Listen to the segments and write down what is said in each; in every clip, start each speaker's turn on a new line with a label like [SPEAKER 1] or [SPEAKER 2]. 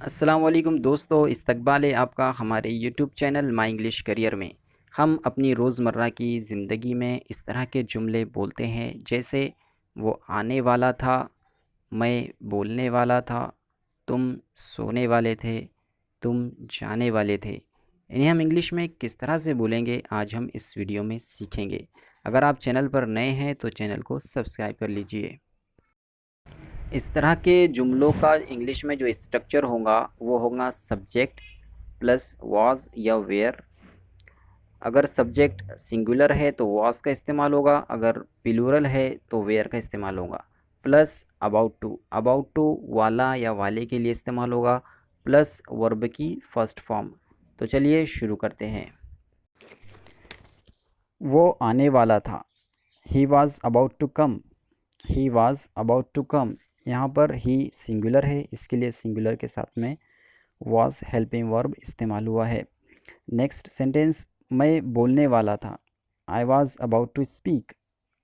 [SPEAKER 1] अस्सलाम वालेकुम दोस्तों, इस्तकबाल है आपका हमारे YouTube channel my English career में। हम अपनी रोज़मर्रा की ज़िंदगी में इस तरह के जुमले बोलते हैं जैसे वो आने वाला था, मैं बोलने वाला था, तुम सोने वाले थे, तुम जाने वाले थे। इन्हें हम इंग्लिश में किस तरह से बोलेंगे आज हम इस वीडियो में सीखेंगे। अगर आप चैनल पर नए हैं तो चैनल को सब्सक्राइब कर लीजिए। इस तरह के जुमलों का इंग्लिश में जो स्ट्रक्चर होगा वो होगा सब्जेक्ट प्लस वाज या वेयर। अगर सब्जेक्ट सिंगुलर है तो वाज का इस्तेमाल होगा, अगर प्लूरल है तो वेयर का इस्तेमाल होगा। प्लस अबाउट टू वाला या वाले के लिए इस्तेमाल होगा, प्लस वर्ब की फर्स्ट फॉर्म। तो चलिए शुरू करते हैं। वो आने वाला था, he was about to come. He was about to come, यहाँ पर ही सिंगुलर है, इसके लिए सिंगुलर के साथ में वॉज हेल्पिंग वर्ब इस्तेमाल हुआ है। नेक्स्ट सेंटेंस, मैं बोलने वाला था, I was about to speak.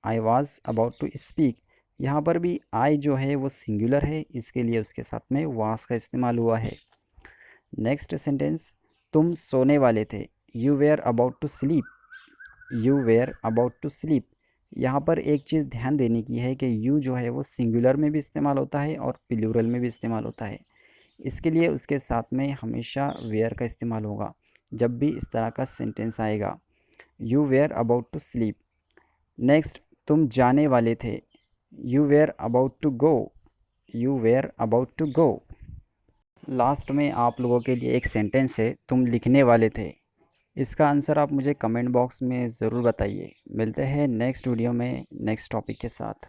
[SPEAKER 1] I was about to speak, यहाँ पर भी आई जो है वो सिंगुलर है, इसके लिए उसके साथ में वॉज का इस्तेमाल हुआ है। नेक्स्ट सेंटेंस, तुम सोने वाले थे, you were about to sleep. You were about to sleep, यहाँ पर एक चीज़ ध्यान देने की है कि यू जो है वो सिंगुलर में भी इस्तेमाल होता है और प्लूरल में भी इस्तेमाल होता है। इसके लिए उसके साथ में हमेशा वेयर का इस्तेमाल होगा जब भी इस तरह का सेंटेंस आएगा। You were about to sleep. Next, तुम जाने वाले थे, you were about to go. You were about to go. Last में आप लोगों के लिए एक सेंटेंस है, तुम लिखने वाले थे। इसका आंसर आप मुझे कमेंट बॉक्स में ज़रूर बताइए। मिलते हैं नेक्स्ट वीडियो में नेक्स्ट टॉपिक के साथ।